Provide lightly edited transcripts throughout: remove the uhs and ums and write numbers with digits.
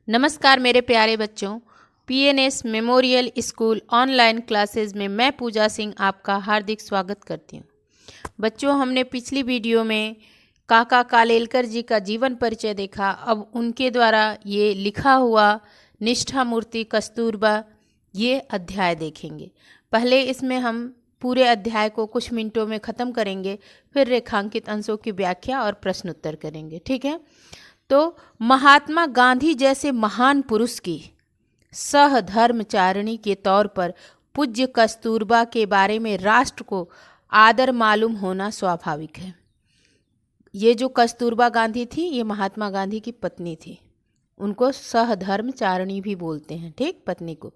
नमस्कार मेरे प्यारे बच्चों, PNS memorial school online classes में मैं पूजा सिंह आपका हार्दिक स्वागत करती हूँ। बच्चों, हमने पिछली वीडियो में काका कालेलकर जी का जीवन परिचय देखा। अब उनके द्वारा ये लिखा हुआ निष्ठा मूर्ति कस्तूरबा ये अध्याय देखेंगे। पहले इसमें हम पूरे अध्याय को कुछ मिनटों में ख़त्म करेंगे, फिर रेखांकित अंशों की व्याख्या और प्रश्न उत्तर करेंगे। ठीक है। तो महात्मा गांधी जैसे महान पुरुष की सहधर्मचारिणी के तौर पर पूज्य कस्तूरबा के बारे में राष्ट्र को आदर मालूम होना स्वाभाविक है। ये जो कस्तूरबा गांधी थी, ये महात्मा गांधी की पत्नी थी। उनको सहधर्मचारिणी भी बोलते हैं, ठीक, पत्नी को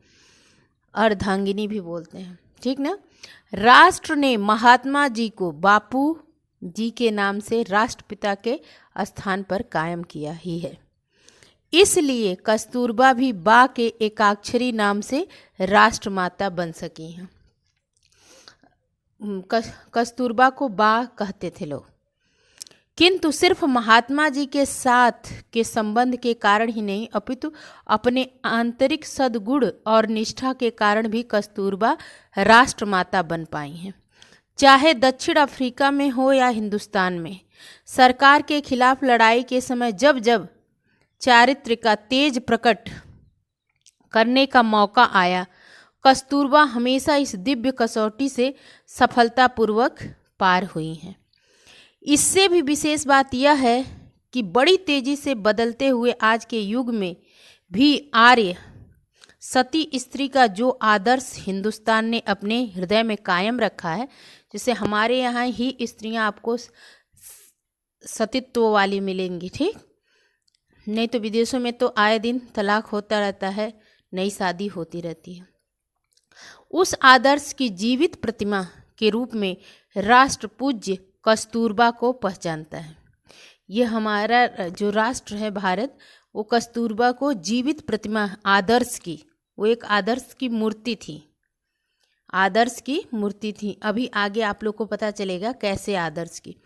अर्धांगिनी भी बोलते हैं, ठीक ना। राष्ट्र ने महात्मा जी को बापू जी के नाम से राष्ट्रपिता के स्थान पर कायम किया ही है। इसलिए कस्तूरबा भी बा के एकाक्षरी नाम से राष्ट्रमाता बन सकी हैं। कस्तूरबा को बा कहते थे लोग, किंतु सिर्फ महात्मा जी के साथ के संबंध के कारण ही नहीं, अपितु अपने आंतरिक सद्गुण और निष्ठा के कारण भी कस्तूरबा राष्ट्रमाता बन पाई हैं। चाहे दक्षिण अफ्रीका में हो या हिंदुस्तान में, सरकार के खिलाफ लड़ाई के समय जब जब चारित्र्य का तेज प्रकट करने का मौका आया, कस्तूरबा हमेशा इस दिव्य कसौटी से सफलतापूर्वक पार हुई हैं। इससे भी विशेष बात यह है कि बड़ी तेजी से बदलते हुए आज के युग में भी आर्य सती स्त्री का जो आदर्श हिंदुस्तान ने अपने हृदय में कायम रखा है, जैसे हमारे यहाँ ही स्त्रियाँ आपको सतीत्व वाली मिलेंगी, ठीक, नहीं तो विदेशों में तो आए दिन तलाक होता रहता है, नई शादी होती रहती है। उस आदर्श की जीवित प्रतिमा के रूप में राष्ट्र पूज्य कस्तूरबा को पहचानता है। ये हमारा जो राष्ट्र है भारत, वो कस्तूरबा को जीवित प्रतिमा आदर्श की, वो एक आदर्श की मूर्ति थी, आदर्श की मूर्ति थी। अभी आगे आप लोग को पता चलेगा कैसे आदर्श की।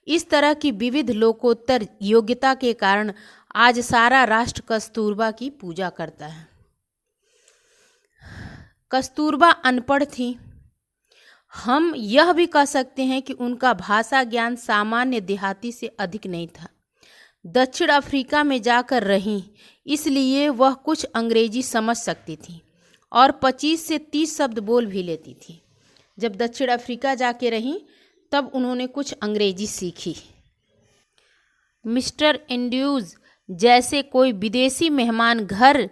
इस तरह की विविध लोकोत्तर योग्यता के कारण आज सारा राष्ट्र कस्तूरबा की पूजा करता है। कस्तूरबा अनपढ़ थी। हम यह भी कह सकते हैं कि उनका भाषा ज्ञान सामान्य देहाती से अधिक नहीं था। दक्षिण अफ्रीका में जाकर रहीं, इसलिए वह कुछ अंग्रेजी समझ सकती थी और 25 से 30 शब्द बोल भी लेती थी। जब दक्षिण अफ्रीका जाके रहीं तब उन्होंने कुछ अंग्रेजी सीखी। मिस्टर एंड्रयूज जैसे कोई विदेशी मेहमान घर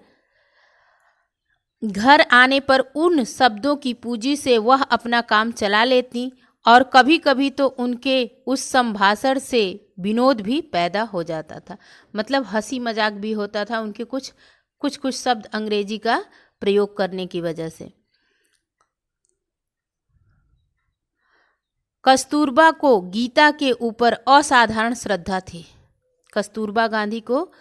आने पर उन शब्दों की पूंजी से वह अपना काम चला लेती और कभी कभी तो उनके उस संभाषण से विनोद भी पैदा हो जाता था, मतलब हंसी मजाक भी होता था उनके कुछ शब्द अंग्रेजी का प्रयोग करने की वजह से। कस्तूरबा को गीता के ऊपर असाधारण श्रद्धा थी। कस्तूरबा गांधी को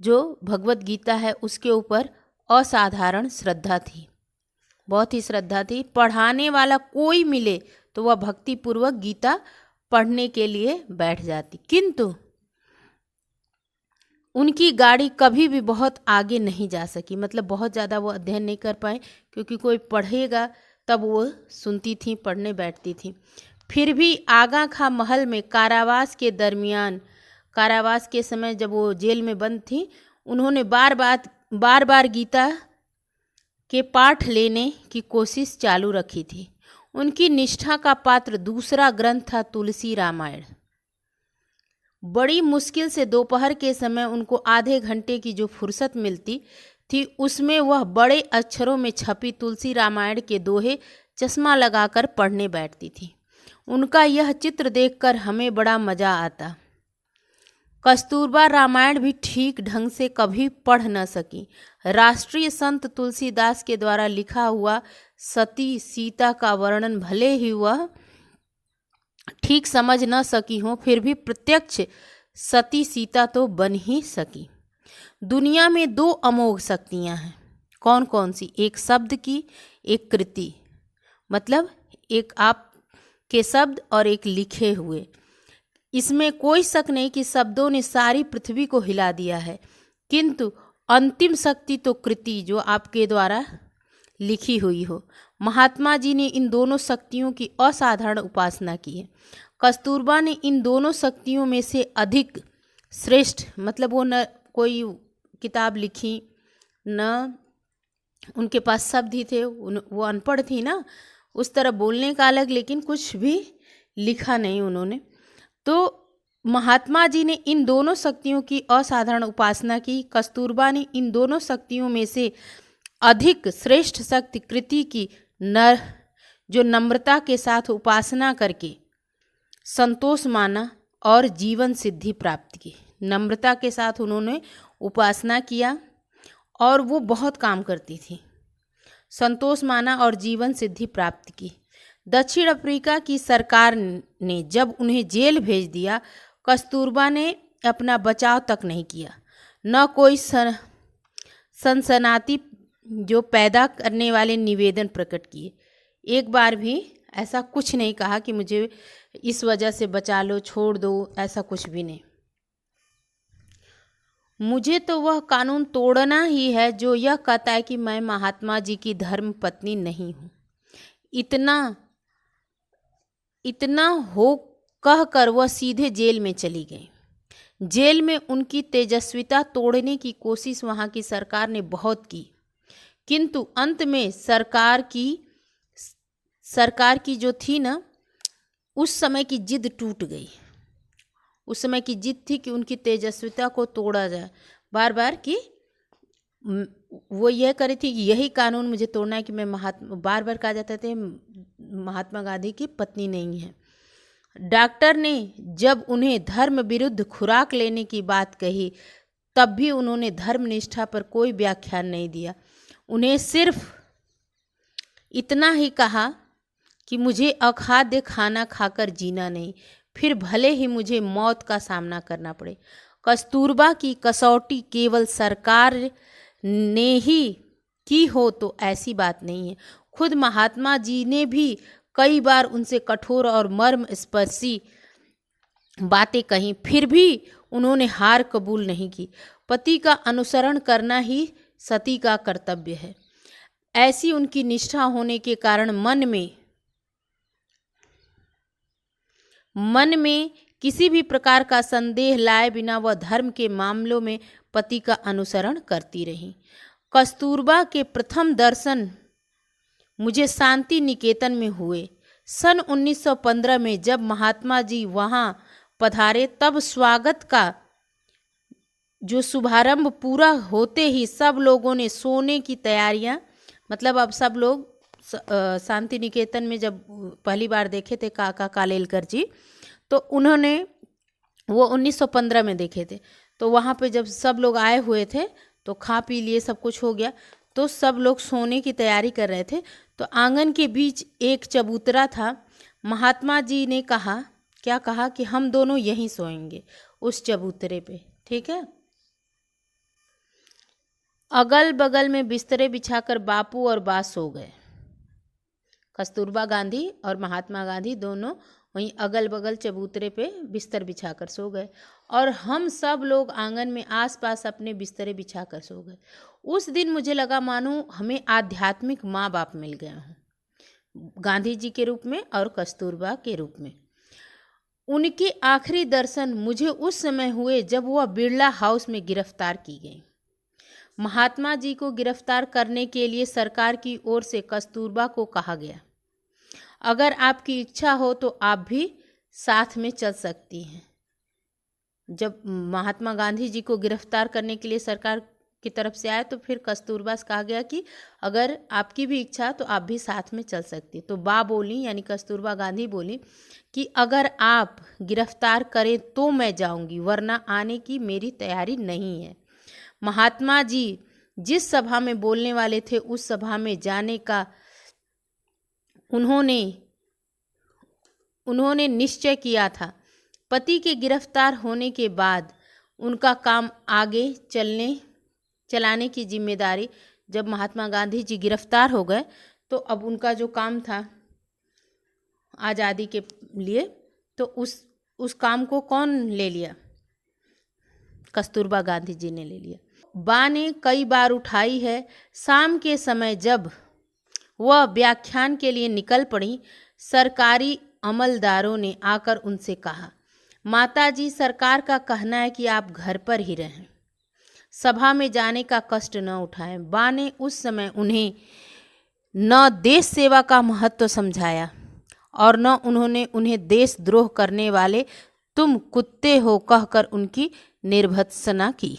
जो भगवत गीता है उसके ऊपर असाधारण श्रद्धा थी, बहुत ही श्रद्धा थी। पढ़ाने वाला कोई मिले तो वह भक्तिपूर्वक गीता पढ़ने के लिए बैठ जाती, किंतु उनकी गाड़ी कभी भी बहुत आगे नहीं जा सकी, मतलब बहुत ज़्यादा वो अध्ययन नहीं कर पाए, क्योंकि कोई पढ़ेगा तब वो सुनती थी, पढ़ने बैठती थी। फिर भी आगा खां महल में कारावास के समय जब वो जेल में बंद थी, उन्होंने बार बार गीता के पाठ लेने की कोशिश चालू रखी थी। उनकी निष्ठा का पात्र दूसरा ग्रंथ था तुलसी रामायण। बड़ी मुश्किल से दोपहर के समय उनको आधे घंटे की जो फुर्सत मिलती थी, उसमें वह बड़े अक्षरों में छपी तुलसी रामायण के दोहे चश्मा लगाकर पढ़ने बैठती थी। उनका यह चित्र देखकर हमें बड़ा मज़ा आता। कस्तूरबा रामायण भी ठीक ढंग से कभी पढ़ न सकी। राष्ट्रीय संत तुलसीदास के द्वारा लिखा हुआ सती सीता का वर्णन भले ही वह ठीक समझ न सकी हो, फिर भी प्रत्यक्ष सती सीता तो बन ही सकी। दुनिया में दो अमोघ शक्तियां हैं। कौन कौन सी? एक शब्द की, एक कृति, मतलब एक आप के शब्द और एक लिखे हुए। इसमें कोई शक नहीं कि शब्दों ने सारी पृथ्वी को हिला दिया है, किंतु अंतिम शक्ति तो कृति जो आपके द्वारा लिखी हुई हो। महात्मा जी ने इन दोनों शक्तियों की असाधारण उपासना की है। कस्तूरबा ने इन दोनों शक्तियों में से अधिक श्रेष्ठ, मतलब वो न कोई किताब लिखी, न उनके पास शब्द ही थे, वो अनपढ़ थी ना, उस तरह बोलने का अलग, लेकिन कुछ भी लिखा नहीं उन्होंने। तो महात्मा जी ने इन दोनों शक्तियों की असाधारण उपासना की। कस्तूरबा ने इन दोनों शक्तियों में से अधिक श्रेष्ठ शक्ति कृति की जो नम्रता के साथ उपासना करके संतोष माना और जीवन सिद्धि प्राप्त की। नम्रता के साथ उन्होंने उपासना किया और वो बहुत काम करती थी, संतोष माना और जीवन सिद्धि प्राप्त की। दक्षिण अफ्रीका की सरकार ने जब उन्हें जेल भेज दिया, कस्तूरबा ने अपना बचाव तक नहीं किया, न कोई सनसनाती जो पैदा करने वाले निवेदन प्रकट किए। एक बार भी ऐसा कुछ नहीं कहा कि मुझे इस वजह से बचा लो, छोड़ दो, ऐसा कुछ भी नहीं। मुझे तो वह कानून तोड़ना ही है जो यह कहता है कि मैं महात्मा जी की धर्म पत्नी नहीं हूँ। इतना हो कहकर वह सीधे जेल में चली गई। जेल में उनकी तेजस्विता तोड़ने की कोशिश वहाँ की सरकार ने बहुत की, किंतु अंत में सरकार की जो थी ना, उस समय की जिद टूट गई। उस समय की जिद थी कि उनकी तेजस्विता को तोड़ा जाए, बार बार कि वो यह करी थी कि यही कानून मुझे तोड़ना है कि मैं बार बार कहा जाता था महात्मा गांधी की पत्नी नहीं है। डॉक्टर ने जब उन्हें धर्म विरुद्ध खुराक लेने की बात कही, तब भी उन्होंने धर्मनिष्ठा पर कोई व्याख्यान नहीं दिया। उन्हें सिर्फ इतना ही कहा कि मुझे अखाद्य खाना खाकर जीना नहीं, फिर भले ही मुझे मौत का सामना करना पड़े। कस्तूरबा की कसौटी केवल सरकार ने ही की हो तो ऐसी बात नहीं है। खुद महात्मा जी ने भी कई बार उनसे कठोर और मर्मस्पर्शी बातें कहीं, फिर भी उन्होंने हार कबूल नहीं की। पति का अनुसरण करना ही सती का कर्तव्य है। ऐसी उनकी निष्ठा होने के कारण मन में किसी भी प्रकार का संदेह लाए बिना वह धर्म के मामलों में पति का अनुसरण करती रही। कस्तूरबा के प्रथम दर्शन मुझे शांति निकेतन में हुए। सन 1915 में जब महात्मा जी वहाँ पधारे, तब स्वागत का जो शुभारंभ पूरा होते ही सब लोगों ने सोने की तैयारियां, मतलब अब सब लोग शांति निकेतन में जब पहली बार देखे थे काका कालेलकर जी, तो उन्होंने वो 1915 में देखे थे, तो वहाँ पे जब सब लोग आए हुए थे तो खा पी लिए, सब कुछ हो गया, तो सब लोग सोने की तैयारी कर रहे थे। तो आंगन के बीच एक चबूतरा था। महात्मा जी ने कहा, क्या कहा कि हम दोनों यहीं सोएंगे उस चबूतरे पे, ठीक है। अगल बगल में बिस्तरे बिछाकर बापू और बा सो गए। कस्तूरबा गांधी और महात्मा गांधी दोनों वहीं अगल बगल चबूतरे पे बिस्तर बिछाकर सो गए और हम सब लोग आंगन में आसपास अपने बिस्तरे बिछाकर सो गए। उस दिन मुझे लगा मानो हमें आध्यात्मिक माँ बाप मिल गए हों, गांधी जी के रूप में और कस्तूरबा के रूप में। उनके आखिरी दर्शन मुझे उस समय हुए जब वह बिरला हाउस में गिरफ्तार की गई। महात्मा जी को गिरफ्तार करने के लिए सरकार की ओर से कस्तूरबा को कहा गया, अगर आपकी इच्छा हो तो आप भी साथ में चल सकती हैं। जब महात्मा गांधी जी को गिरफ्तार करने के लिए सरकार की तरफ से आया तो फिर कस्तूरबा से कहा गया कि अगर आपकी भी इच्छा तो आप भी साथ में चल सकती। तो बा बोली, यानी कस्तूरबा गांधी बोली कि अगर आप गिरफ्तार करें तो मैं जाऊंगी, वरना आने की मेरी तैयारी नहीं है। महात्मा जी जिस सभा में बोलने वाले थे उस सभा में जाने का उन्होंने निश्चय किया था। पति के गिरफ्तार होने के बाद उनका काम आगे चलाने की जिम्मेदारी, जब महात्मा गांधी जी गिरफ्तार हो गए तो अब उनका जो काम था आज़ादी के लिए, तो उस काम को कौन ले लिया? कस्तूरबा गांधी जी ने ले लिया। बा ने कई बार उठाई है। शाम के समय जब वह व्याख्यान के लिए निकल पड़ी, सरकारी अमलदारों ने आकर उनसे कहा, माताजी, सरकार का कहना है कि आप घर पर ही रहें, सभा में जाने का कष्ट न उठाएं। बा ने उस समय उन्हें न देश सेवा का महत्व समझाया और न उन्होंने उन्हें देशद्रोह करने वाले तुम कुत्ते हो कहकर उनकी निर्भत्सना की।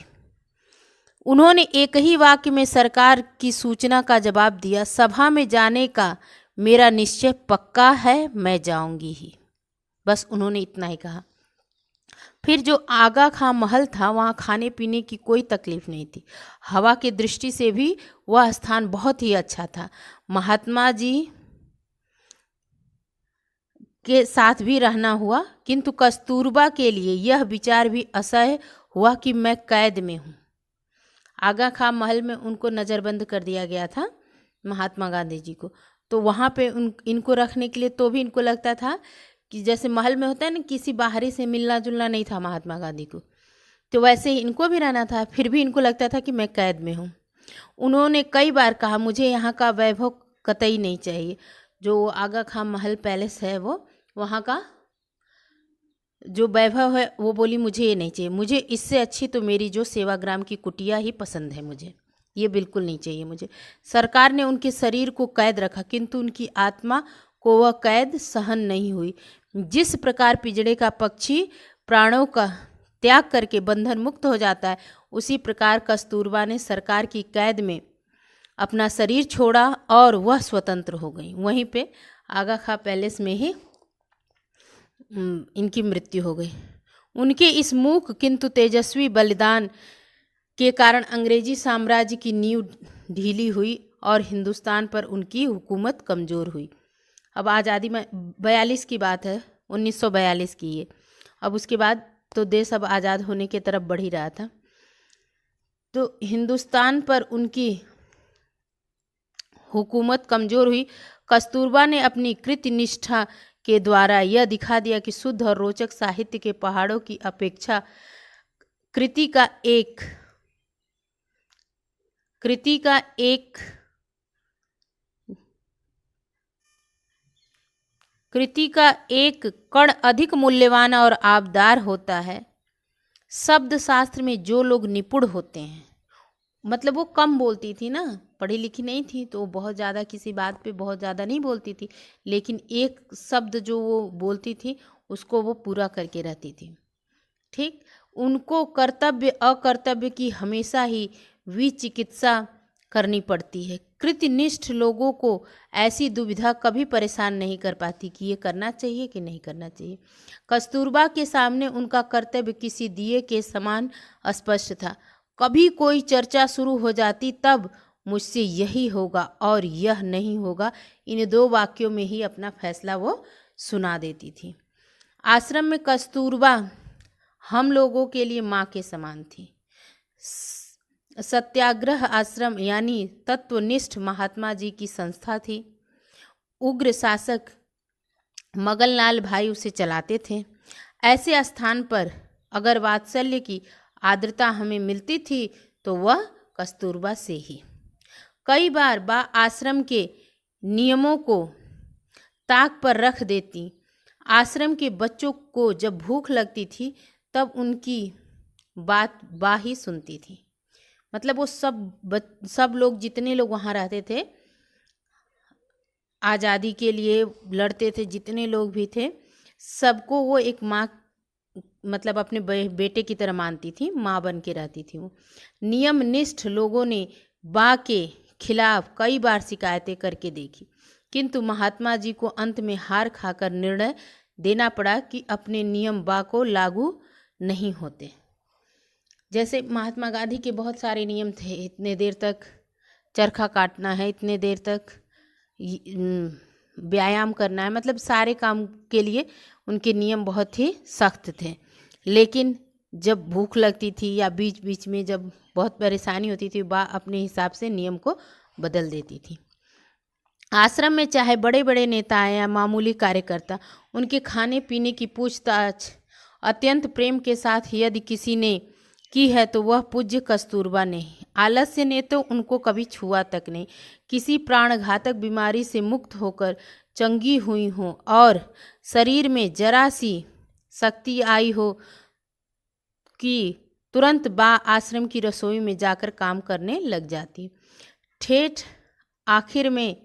उन्होंने एक ही वाक्य में सरकार की सूचना का जवाब दिया, सभा में जाने का मेरा निश्चय पक्का है, मैं जाऊंगी ही। बस उन्होंने इतना ही कहा। फिर जो आगा खां महल था वहाँ खाने पीने की कोई तकलीफ नहीं थी। हवा की दृष्टि से भी वह स्थान बहुत ही अच्छा था। महात्मा जी के साथ भी रहना हुआ, किंतु कस्तूरबा के लिए यह विचार भी असह्य हुआ कि मैं कैद में हूँ। आगा खां महल में उनको नज़रबंद कर दिया गया था महात्मा गांधी जी को, तो वहाँ पे इनको रखने के लिए तो भी इनको लगता था कि जैसे महल में होता है ना, किसी बाहरी से मिलना जुलना नहीं था महात्मा गांधी को, तो वैसे ही इनको भी रहना था। फिर भी इनको लगता था कि मैं कैद में हूँ। उन्होंने कई बार कहा, मुझे यहाँ का वैभव कतई नहीं चाहिए। जो आगा खां महल पैलेस है, वो वहाँ का जो वैभव है, वो बोली मुझे ये नहीं चाहिए, मुझे इससे अच्छी तो मेरी जो सेवाग्राम की कुटिया ही पसंद है, मुझे ये बिल्कुल नहीं चाहिए मुझे। सरकार ने उनके शरीर को कैद रखा, किंतु उनकी आत्मा को वह कैद सहन नहीं हुई। जिस प्रकार पिंजड़े का पक्षी प्राणों का त्याग करके बंधन मुक्त हो जाता है, उसी प्रकार कस्तूरबा ने सरकार की कैद में अपना शरीर छोड़ा और वह स्वतंत्र हो गई। वहीं पे आगा खां पैलेस में ही इनकी मृत्यु हो गई। उनके इस मूक किंतु तेजस्वी बलिदान के कारण अंग्रेजी साम्राज्य की नींव ढीली हुई और हिंदुस्तान पर उनकी हुकूमत कमज़ोर हुई। अब आज़ादी में 42 की बात है, 1942 की ये। अब उसके बाद तो देश अब आज़ाद होने की तरफ बढ़ ही रहा था, तो हिंदुस्तान पर उनकी हुकूमत कमज़ोर हुई। कस्तूरबा ने अपनी कृत्यनिष्ठा के द्वारा यह दिखा दिया कि शुद्ध और रोचक साहित्य के पहाड़ों की अपेक्षा कृति का एक कण अधिक मूल्यवान और आबदार होता है। शब्द शास्त्र में जो लोग निपुण होते हैं, मतलब वो कम बोलती थी ना, पढ़ी लिखी नहीं थी, तो बहुत ज़्यादा किसी बात पे बहुत ज़्यादा नहीं बोलती थी, लेकिन एक शब्द जो वो बोलती थी उसको वो पूरा करके रहती थी। ठीक, उनको कर्तव्य अकर्तव्य की हमेशा ही विचिकित्सा करनी पड़ती है। कृत्यनिष्ठ लोगों को ऐसी दुविधा कभी परेशान नहीं कर पाती कि ये करना चाहिए कि नहीं करना चाहिए। कस्तूरबा के सामने उनका कर्तव्य किसी दिए के समान स्पष्ट था। कभी कोई चर्चा शुरू हो जाती तब मुझसे यही होगा और यह नहीं होगा, इन दो वाक्यों में ही अपना फैसला वो सुना देती थी। आश्रम में कस्तूरबा हम लोगों के लिए माँ के समान थी। सत्याग्रह आश्रम यानी तत्वनिष्ठ महात्मा जी की संस्था थी। उग्र शासक मगनलाल भाई उसे चलाते थे। ऐसे स्थान पर अगर वात्सल्य की आर्द्रता हमें मिलती थी तो वह कस्तूरबा से ही। कई बार बा आश्रम के नियमों को ताक पर रख देती। आश्रम के बच्चों को जब भूख लगती थी तब उनकी बात बा ही सुनती थी। मतलब वो सब लोग, जितने लोग वहाँ रहते थे, आज़ादी के लिए लड़ते थे, जितने लोग भी थे, सबको वो एक माँ, मतलब अपने बेटे की तरह मानती थी, माँ बन के रहती थी वो। नियमनिष्ठ लोगों ने बा के खिलाफ कई बार शिकायतें करके देखी, किंतु महात्मा जी को अंत में हार खाकर निर्णय देना पड़ा कि अपने नियम बा को लागू नहीं होते। जैसे महात्मा गांधी के बहुत सारे नियम थे, इतने देर तक चरखा काटना है, इतने देर तक व्यायाम करना है, मतलब सारे काम के लिए उनके नियम बहुत ही सख्त थे। लेकिन जब भूख लगती थी या बीच बीच में जब बहुत परेशानी होती थी, बा अपने हिसाब से नियम को बदल देती थी। आश्रम में चाहे बड़े बड़े नेता आए या मामूली कार्यकर्ता, उनके खाने पीने की पूछताछ अत्यंत प्रेम के साथ यदि किसी ने की है तो वह पूज्य कस्तूरबा ने। आलस्य ने तो उनको कभी छुआ तक नहीं। किसी प्राणघातक बीमारी से मुक्त होकर चंगी हुई हों और शरीर में जरा सी शक्ति आई हो कि तुरंत बा आश्रम की रसोई में जाकर काम करने लग जाती। ठेठ आखिर में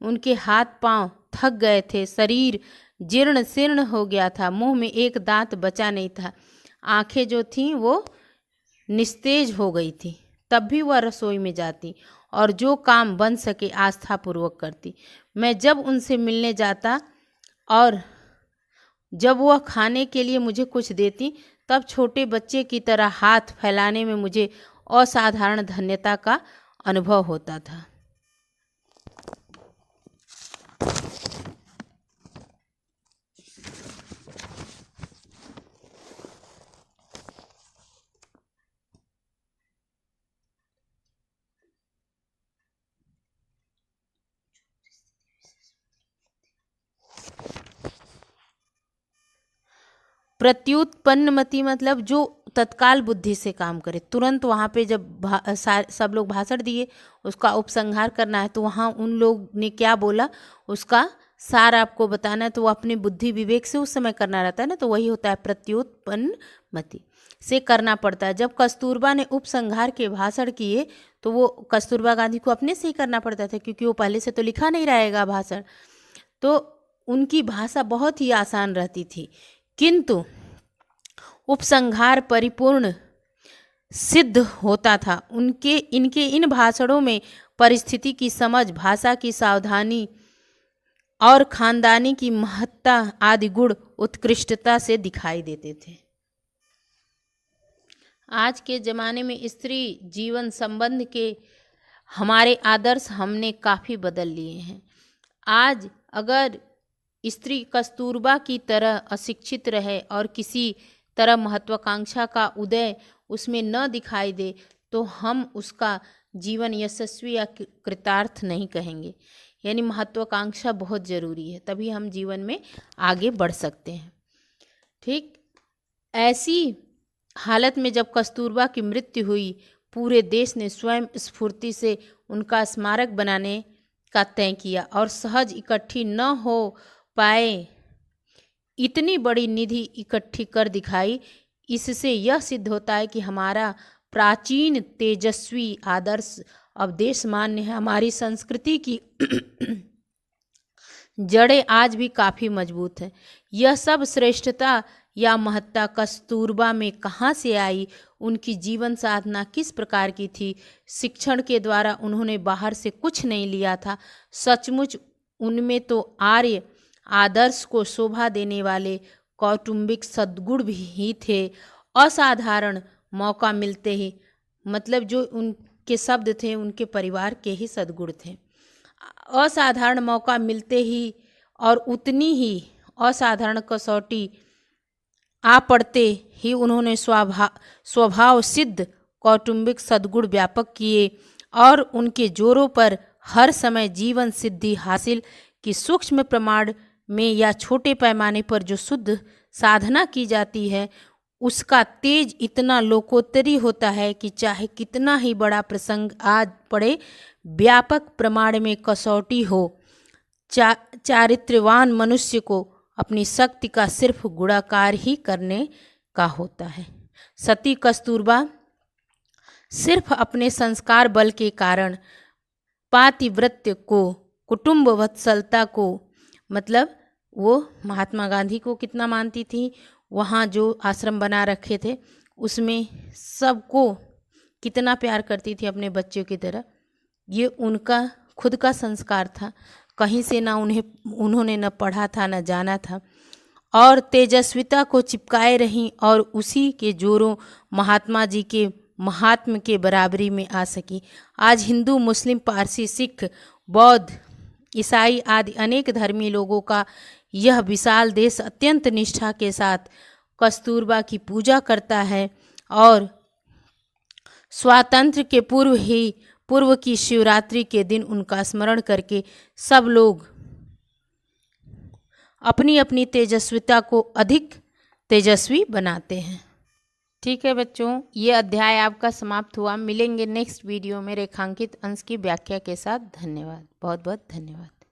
उनके हाथ पांव थक गए थे, शरीर जीर्ण शीर्ण हो गया था, मुंह में एक दांत बचा नहीं था, आंखें जो थीं वो निस्तेज हो गई थी, तब भी वह रसोई में जाती और जो काम बन सके आस्थापूर्वक करती। मैं जब उनसे मिलने जाता और जब वह खाने के लिए मुझे कुछ देती, तब छोटे बच्चे की तरह हाथ फैलाने में मुझे असाधारण धन्यता का अनुभव होता था। प्रत्युत्पन्नमति मतलब जो तत्काल बुद्धि से काम करे, तुरंत वहाँ पे जब सब लोग भाषण दिए उसका उपसंहार करना है तो वहाँ उन लोग ने क्या बोला उसका सार आपको बताना है, तो वो अपनी बुद्धि विवेक से उस समय करना रहता है ना, तो वही होता है प्रत्युत्पन्नमति से करना पड़ता है। जब कस्तूरबा ने उपसंहार के भाषण किए तो वो कस्तूरबा गांधी को अपने से ही करना पड़ता था, क्योंकि वो पहले से तो लिखा नहीं रहेगा भाषण, तो उनकी भाषा बहुत ही आसान रहती थी। किंतु उपसंहार परिपूर्ण सिद्ध होता था। इनके इन भाषणों में परिस्थिति की समझ, भाषा की सावधानी और खानदानी की महत्ता आदि गुण उत्कृष्टता से दिखाई देते थे। आज के ज़माने में स्त्री जीवन संबंध के हमारे आदर्श हमने काफ़ी बदल लिए हैं। आज अगर स्त्री कस्तूरबा की तरह अशिक्षित रहे और किसी तरह महत्वाकांक्षा का उदय उसमें न दिखाई दे तो हम उसका जीवन यशस्वी या कृतार्थ नहीं कहेंगे। यानी महत्वाकांक्षा बहुत ज़रूरी है, तभी हम जीवन में आगे बढ़ सकते हैं। ठीक ऐसी हालत में जब कस्तूरबा की मृत्यु हुई, पूरे देश ने स्वयं स्फूर्ति से उनका स्मारक बनाने का तय किया और सहज इकट्ठी न हो पाए इतनी बड़ी निधि इकट्ठी कर दिखाई। इससे यह सिद्ध होता है कि हमारा प्राचीन तेजस्वी आदर्श अब देश मान्य है। हमारी संस्कृति की जड़ें आज भी काफ़ी मजबूत हैं। यह सब श्रेष्ठता या महत्ता कस्तूरबा में कहाँ से आई, उनकी जीवन साधना किस प्रकार की थी, शिक्षण के द्वारा उन्होंने बाहर से कुछ नहीं लिया था, सचमुच उनमें तो आर्य आदर्श को शोभा देने वाले कौटुंबिक सद्गुण भी ही थे। असाधारण मौका मिलते ही, मतलब जो उनके शब्द थे उनके परिवार के ही सद्गुण थे। असाधारण मौका मिलते ही और उतनी ही असाधारण कसौटी आ पड़ते ही उन्होंने स्वभाव सिद्ध कौटुंबिक सद्गुण व्यापक किए और उनके जोरों पर हर समय जीवन सिद्धि हासिल की। सूक्ष्म प्रमाण में या छोटे पैमाने पर जो शुद्ध साधना की जाती है उसका तेज इतना लोकोत्तरी होता है कि चाहे कितना ही बड़ा प्रसंग आज पड़े, व्यापक प्रमाण में कसौटी हो, चारित्र्यवान मनुष्य को अपनी शक्ति का सिर्फ गुणाकार ही करने का होता है। सती कस्तूरबा सिर्फ अपने संस्कार बल के कारण पातिव्रत्य को, कुटुंब वत्सलता को, मतलब वो महात्मा गांधी को कितना मानती थी, वहाँ जो आश्रम बना रखे थे उसमें सबको कितना प्यार करती थी अपने बच्चों की तरह, ये उनका खुद का संस्कार था। कहीं से ना उन्होंने न पढ़ा था न जाना था और तेजस्विता को चिपकाए रहीं और उसी के जोरों महात्मा जी के महात्म के बराबरी में आ सकी। आज हिंदू, मुस्लिम, पारसी, सिख, बौद्ध, ईसाई आदि अनेक धर्मी लोगों का यह विशाल देश अत्यंत निष्ठा के साथ कस्तूरबा की पूजा करता है और स्वातंत्र्य के पूर्व की शिवरात्रि के दिन उनका स्मरण करके सब लोग अपनी अपनी तेजस्विता को अधिक तेजस्वी बनाते हैं। ठीक है बच्चों, ये अध्याय आपका समाप्त हुआ। मिलेंगे नेक्स्ट वीडियो में रेखांकित अंश की व्याख्या के साथ। धन्यवाद, बहुत बहुत धन्यवाद।